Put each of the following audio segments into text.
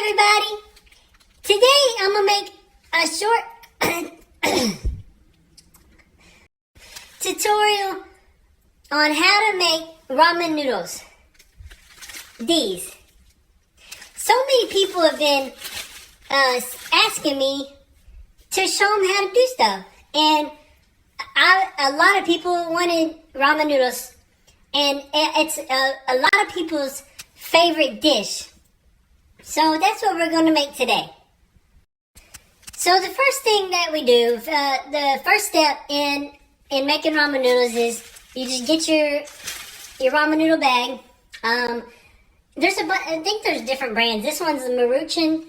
everybody. Today I'm gonna make a short tutorial on how to make ramen noodles. These. So many people have been asking me to show them how to do stuff, and a lot of people wanted ramen noodles, and it's a lot of people's favorite dish. So that's what we're going to make today. So the first thing that we do, the first step in making ramen noodles is you just get your ramen noodle bag. I think there's different brands. This one's the Maruchan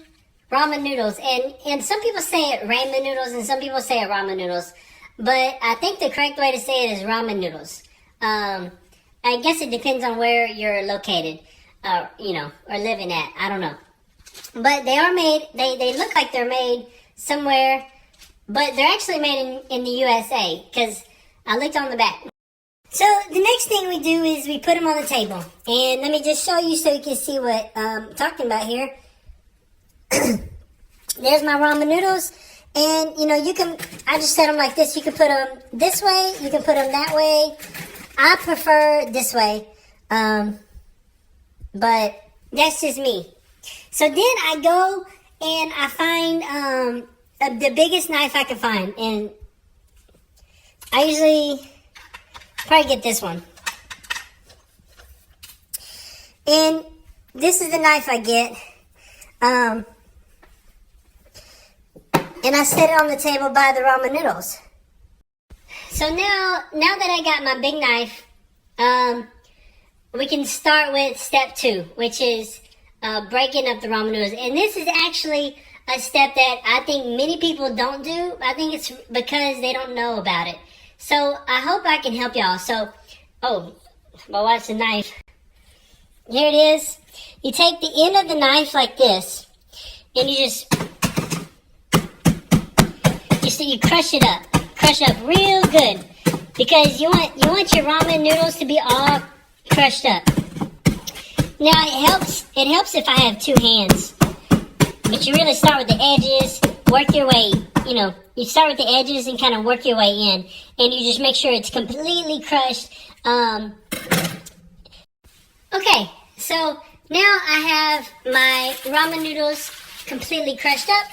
ramen noodles, and some people say it ramen noodles and some people say it ramen noodles, but I think the correct way to say it is ramen noodles. I guess it depends on where you're located, or living at. I don't know. But they are made, they look like they're made somewhere, but they're actually made in the USA, because I looked on the back. So the next thing we do is we put them on the table. And let me just show you so you can see what I'm talking about here. There's my ramen noodles. And, I just set them like this. You can put them this way. You can put them that way. I prefer this way. But that's just me. So then I go and I find the biggest knife I can find. And I usually probably get this one. And this is the knife I get. And I set it on the table by the ramen noodles. So now that I got my big knife, we can start with step 2, which is breaking up the ramen noodles. And this is actually a step that I think many people don't do. I think it's because they don't know about it. So I hope I can help y'all. So, watch the knife. Here it is. You take the end of the knife like this, and you crush it up. Crush it up real good, because you want your ramen noodles to be all crushed up. Now it helps if I have 2 hands, but you really start with the edges, work your way, you start with the edges and kind of work your way in, and you just make sure it's completely crushed. Okay, so now I have my ramen noodles completely crushed up,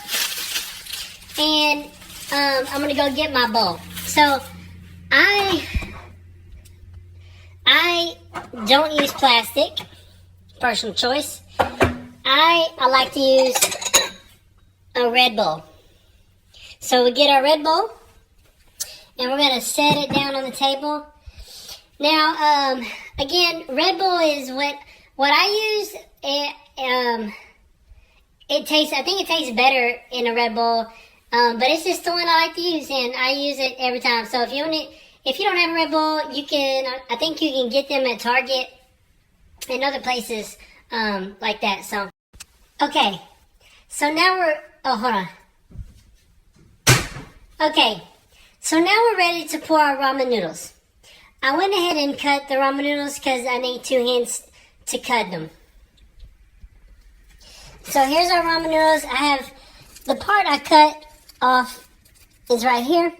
and I'm gonna go get my bowl. So I don't use plastic, personal choice. I like to use a red bowl. So we get our red bowl, and we're gonna set it down on the table. Now, again, red bull is what I use. I think it tastes better in a red bowl, but it's just the one I like to use, and I use it every time. So if you don't have a red bull, I think you can get them at Target and other places like that. So, okay, so now hold on. Okay, so now we're ready to pour our ramen noodles. I went ahead and cut the ramen noodles because I need 2 hands to cut them. So here's our ramen noodles. I have the part I cut off is right here.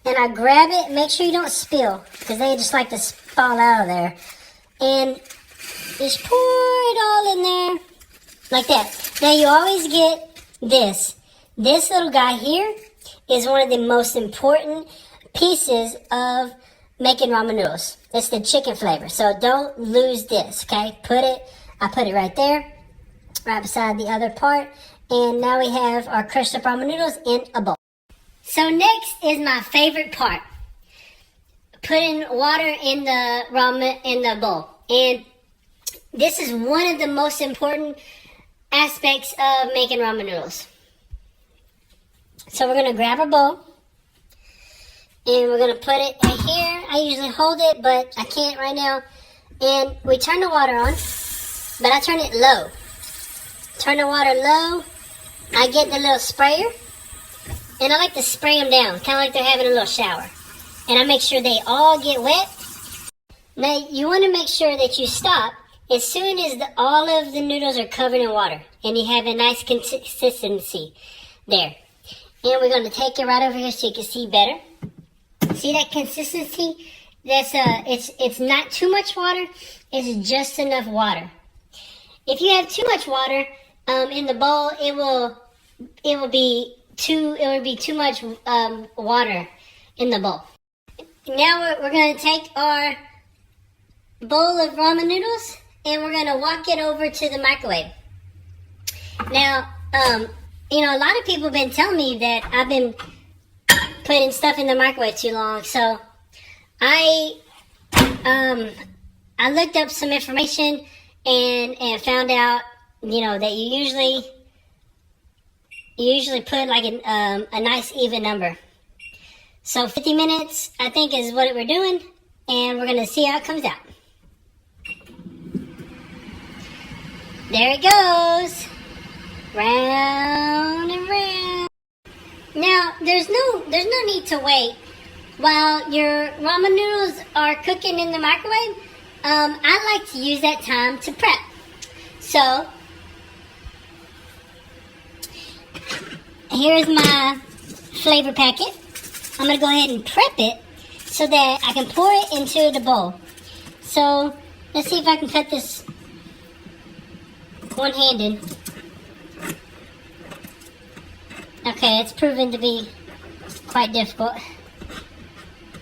And I grab it, make sure you don't spill, because they just like to fall out of there. And just pour it all in there like that. Now you always get this. This little guy here is one of the most important pieces of making ramen noodles. It's the chicken flavor. So don't lose this, okay? I put it right there, right beside the other part. And now we have our crushed up ramen noodles in a bowl. So next is my favorite part. Putting water in the ramen in the bowl. And this is one of the most important aspects of making ramen noodles. So we're going to grab our bowl, and we're going to put it right here. I usually hold it, but I can't right now. And we turn the water on, but I turn it low. Turn the water low. I get the little sprayer, and I like to spray them down, kind of like they're having a little shower. And I make sure they all get wet. Now, you want to make sure that you stop as soon as all of the noodles are covered in water and you have a nice consistency there. And we're going to take it right over here so you can see better. See that consistency? That's it's not too much water. It's just enough water. If you have too much water in the bowl, it will be too much water in the bowl. Now we're going to take our bowl of ramen noodles and we're going to walk it over to the microwave. Now, a lot of people have been telling me that I've been putting stuff in the microwave too long, so I looked up some information and found out, that you usually put like a nice even number. So 50 minutes, I think, is what we're doing, and we're gonna see how it comes out. There it goes, round and round. Now, there's no need to wait while your ramen noodles are cooking in the microwave. I like to use that time to prep. So, here's my flavor packet. I'm going to go ahead and prep it so that I can pour it into the bowl. So, let's see if I can cut this one-handed. Okay, it's proven to be quite difficult.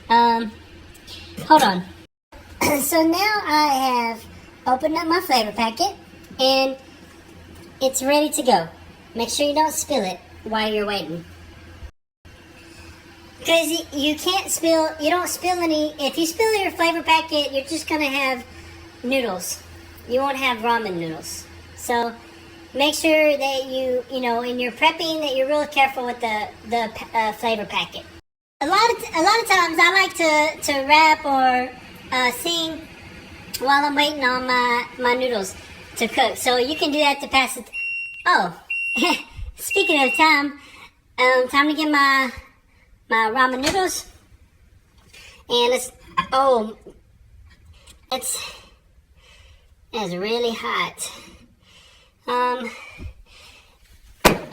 Hold on. So now I have opened up my flavor packet and it's ready to go. Make sure you don't spill it while you're waiting. Because you don't spill any. If you spill your flavor packet, you're just going to have noodles. You won't have ramen noodles. So make sure that in your prepping, that you're really careful with the flavor packet. A lot of times I like to rap or sing while I'm waiting on my noodles to cook. So you can do that to pass it. Oh, speaking of time, time to get my ramen noodles. And it's really hot.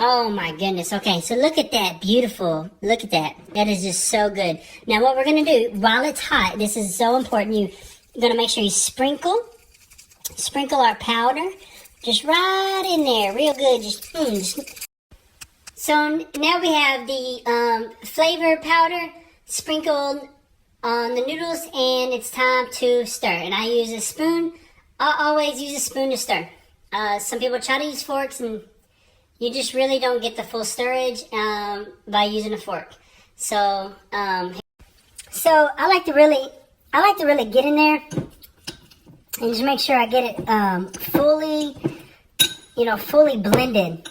Oh my goodness. Okay, so look at that. Beautiful. Look at that. That is just so good. Now what we're going to do, while it's hot, this is so important, you're going to make sure you sprinkle our powder just right in there, real good. So now we have the flavor powder sprinkled on the noodles, and it's time to stir. And I use a spoon. I always use a spoon to stir. Some people try to use forks, and you just really don't get the full stirrage by using a fork. So, I like to really get in there and just make sure I get it fully blended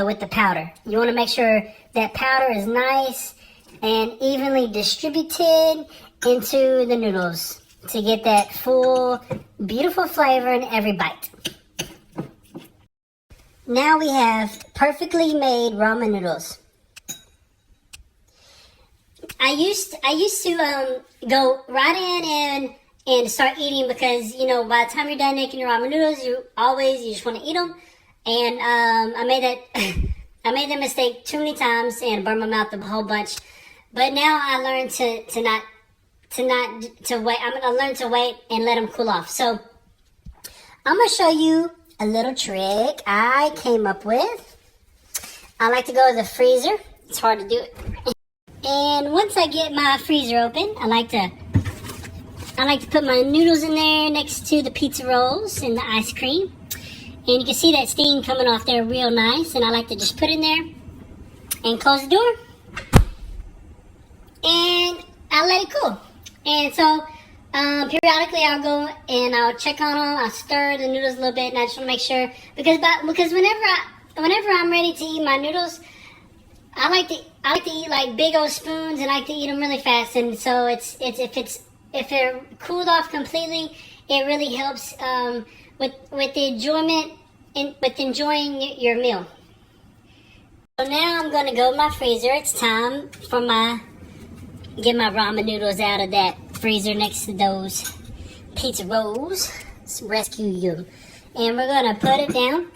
with the powder. You want to make sure that powder is nice and evenly distributed into the noodles to get that full, beautiful flavor in every bite. Now we have perfectly made ramen noodles. I used to go right in and start eating because, by the time you're done making your ramen noodles, you just want to eat them. And I made that mistake too many times and burned my mouth a whole bunch. But now I learned to wait. I'm gonna learn to wait and let them cool off. So I'm gonna show you a little trick I came up with. I like to go to the freezer. It's hard to do it. And once I get my freezer open, I like to put my noodles in there next to the pizza rolls and the ice cream. And you can see that steam coming off there real nice. And I like to just put it in there and close the door. And I let it cool. And so periodically I'll go and I'll check on them. I'll stir the noodles a little bit, and I just want to make sure because whenever I'm ready to eat my noodles, I like to eat like big old spoons, and I like to eat them really fast. And so if they're cooled off completely, it really helps with the enjoyment and with enjoying your meal. So now I'm gonna go to my freezer. It's time for get my ramen noodles out of that freezer next to those pizza rolls. rescue you. And we're gonna put it down,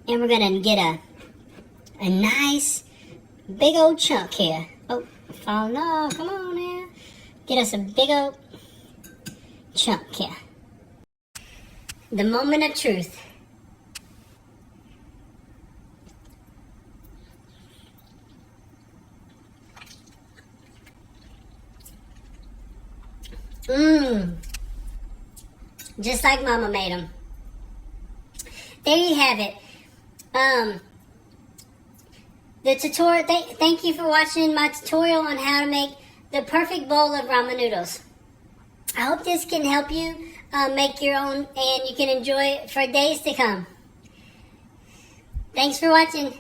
and we're gonna get a nice big old chunk here. Oh, falling off, come on now. Get us a big old chunk here. The moment of truth. Mmm. Just like Mama made them. There you have it. The tutorial. Thank you for watching my tutorial on how to make the perfect bowl of ramen noodles. I hope this can help you make your own, and you can enjoy it for days to come. Thanks for watching.